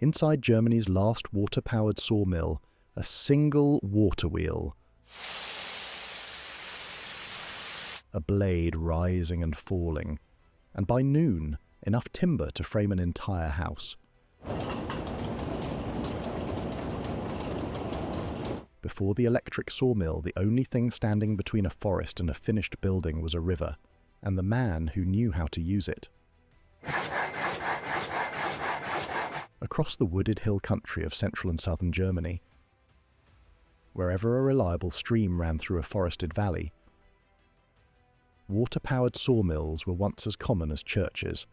Inside Germany's last water-powered sawmill, a single water wheel. A blade rising and falling, and by noon, enough timber to frame an entire house. Before the electric sawmill, the only thing standing between a forest and a finished building was a river, and the man who knew how to use it. Across the wooded hill country of central and southern Germany, wherever a reliable stream ran through a forested valley, water-powered sawmills were once as common as churches.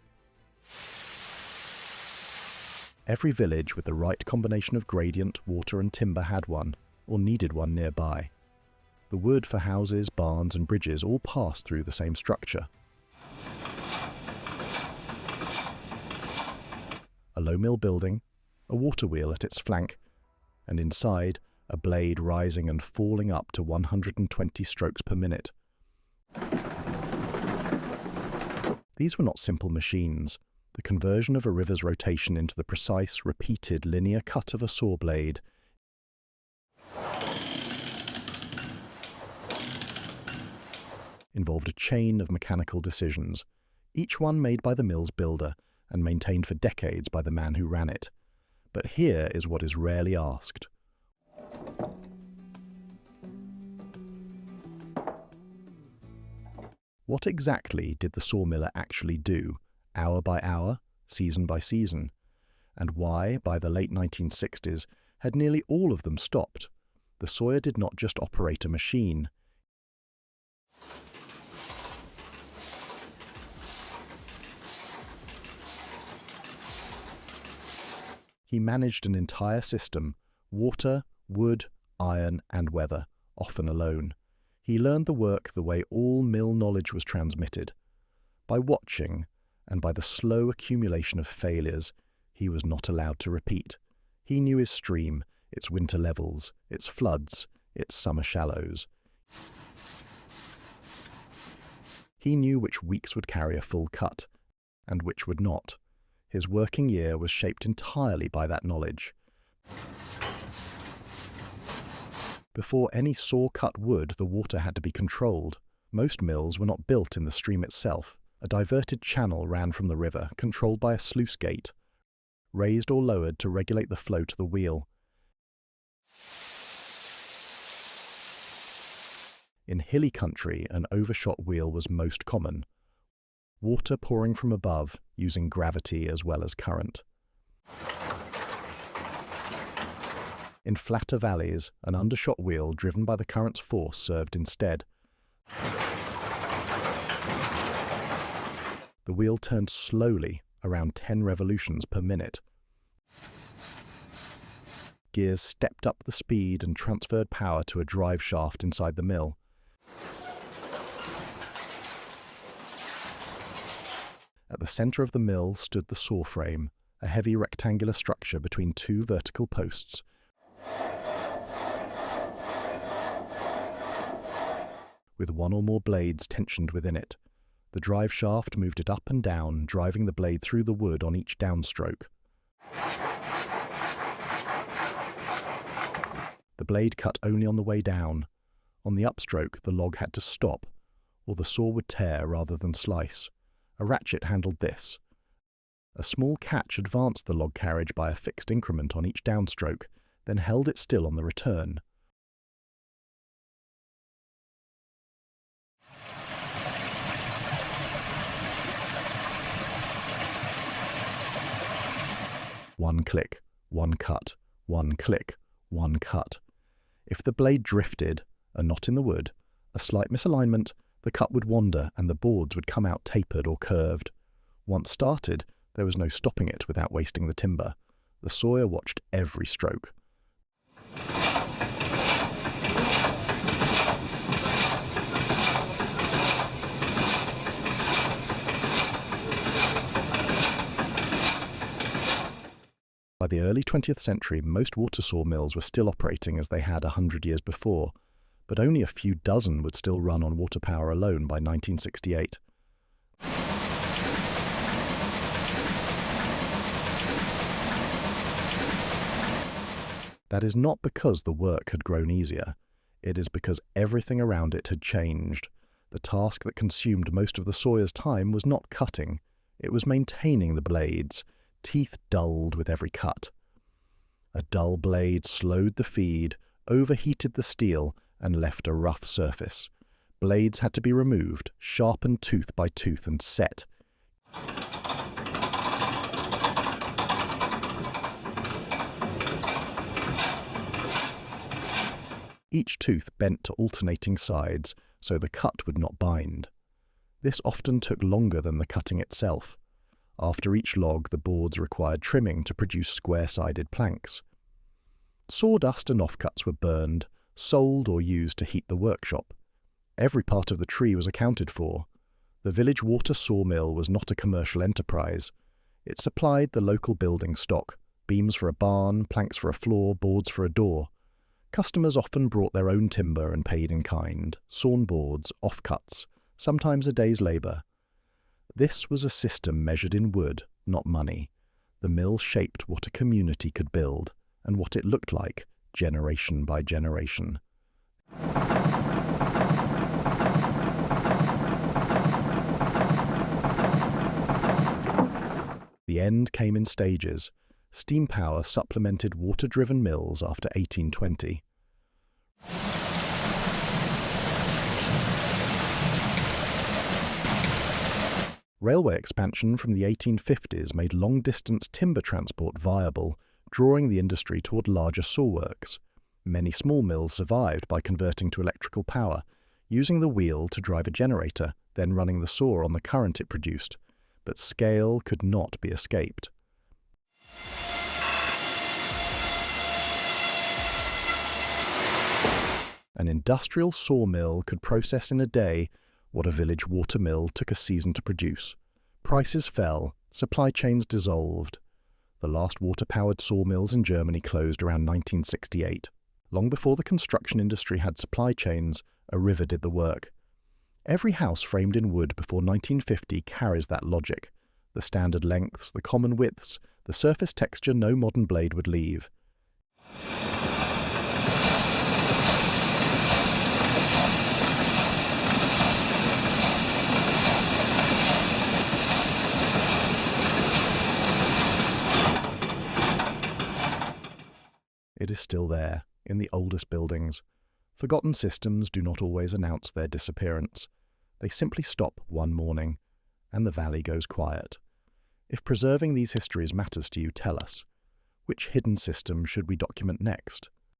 Every village with the right combination of gradient, water and timber had one, or needed one nearby. The wood for houses, barns and bridges all passed through the same structure. A low mill building, a water wheel at its flank, and inside, a blade rising and falling up to 120 strokes per minute. These were not simple machines. The conversion of a river's rotation into the precise, repeated linear cut of a saw blade involved a chain of mechanical decisions, each one made by the mill's builder and maintained for decades by the man who ran it. But here is what is rarely asked. What exactly did the sawmiller actually do, hour by hour, season by season? And why, by the late 1960s, had nearly all of them stopped? The sawyer did not just operate a machine. He managed an entire system: water, wood, iron, and weather, often alone. He learned the work the way all mill knowledge was transmitted, by watching and by the slow accumulation of failures he was not allowed to repeat. He knew his stream, its winter levels, its floods, its summer shallows. He knew which weeks would carry a full cut, and which would not. His working year was shaped entirely by that knowledge. Before any saw cut wood, the water had to be controlled. Most mills were not built in the stream itself. A diverted channel ran from the river, controlled by a sluice gate, raised or lowered to regulate the flow to the wheel. In hilly country, an overshot wheel was most common, water pouring from above, using gravity as well as current. In flatter valleys, an undershot wheel driven by the current's force served instead. The wheel turned slowly, around 10 revolutions per minute. Gears stepped up the speed and transferred power to a drive shaft inside the mill. At the center of the mill stood the saw frame, a heavy rectangular structure between two vertical posts. With one or more blades tensioned within it. The drive shaft moved it up and down, driving the blade through the wood on each downstroke. The blade cut only on the way down. On the upstroke, the log had to stop, or the saw would tear rather than slice. A ratchet handled this. A small catch advanced the log carriage by a fixed increment on each downstroke, then held it still on the return. One click, one cut, one click, one cut. If the blade drifted, a knot in the wood, a slight misalignment, the cut would wander and the boards would come out tapered or curved. Once started, there was no stopping it without wasting the timber. The sawyer watched every stroke. By the early 20th century, most water sawmills were still operating as they had 100 years before, but only a few dozen would still run on water power alone by 1968. That is not because the work had grown easier. It is because everything around it had changed. The task that consumed most of the sawyer's time was not cutting. It was maintaining the blades, teeth dulled with every cut. A dull blade slowed the feed, overheated the steel, and left a rough surface. Blades had to be removed, sharpened tooth by tooth, and set. Each tooth bent to alternating sides so the cut would not bind. This often took longer than the cutting itself. After each log, the boards required trimming to produce square-sided planks. Sawdust and offcuts were burned, sold or used to heat the workshop. Every part of the tree was accounted for. The village water sawmill was not a commercial enterprise. It supplied the local building stock, beams for a barn, planks for a floor, boards for a door. Customers often brought their own timber and paid in kind, sawn boards, offcuts, sometimes a day's labour. This was a system measured in wood, not money. The mill shaped what a community could build, and what it looked like, generation by generation. The end came in stages. Steam power supplemented water-driven mills after 1820. Railway expansion from the 1850s made long-distance timber transport viable, drawing the industry toward larger sawworks. Many small mills survived by converting to electrical power, using the wheel to drive a generator, then running the saw on the current it produced. But scale could not be escaped. An industrial sawmill could process in a day what a village watermill took a season to produce. Prices fell, supply chains dissolved. The last water-powered sawmills in Germany closed around 1968. Long before the construction industry had supply chains, a river did the work. Every house framed in wood before 1950 carries that logic. The standard lengths, the common widths, the surface texture no modern blade would leave. It is still there, in the oldest buildings. Forgotten systems do not always announce their disappearance. They simply stop one morning, and the valley goes quiet. If preserving these histories matters to you, tell us. Which hidden system should we document next?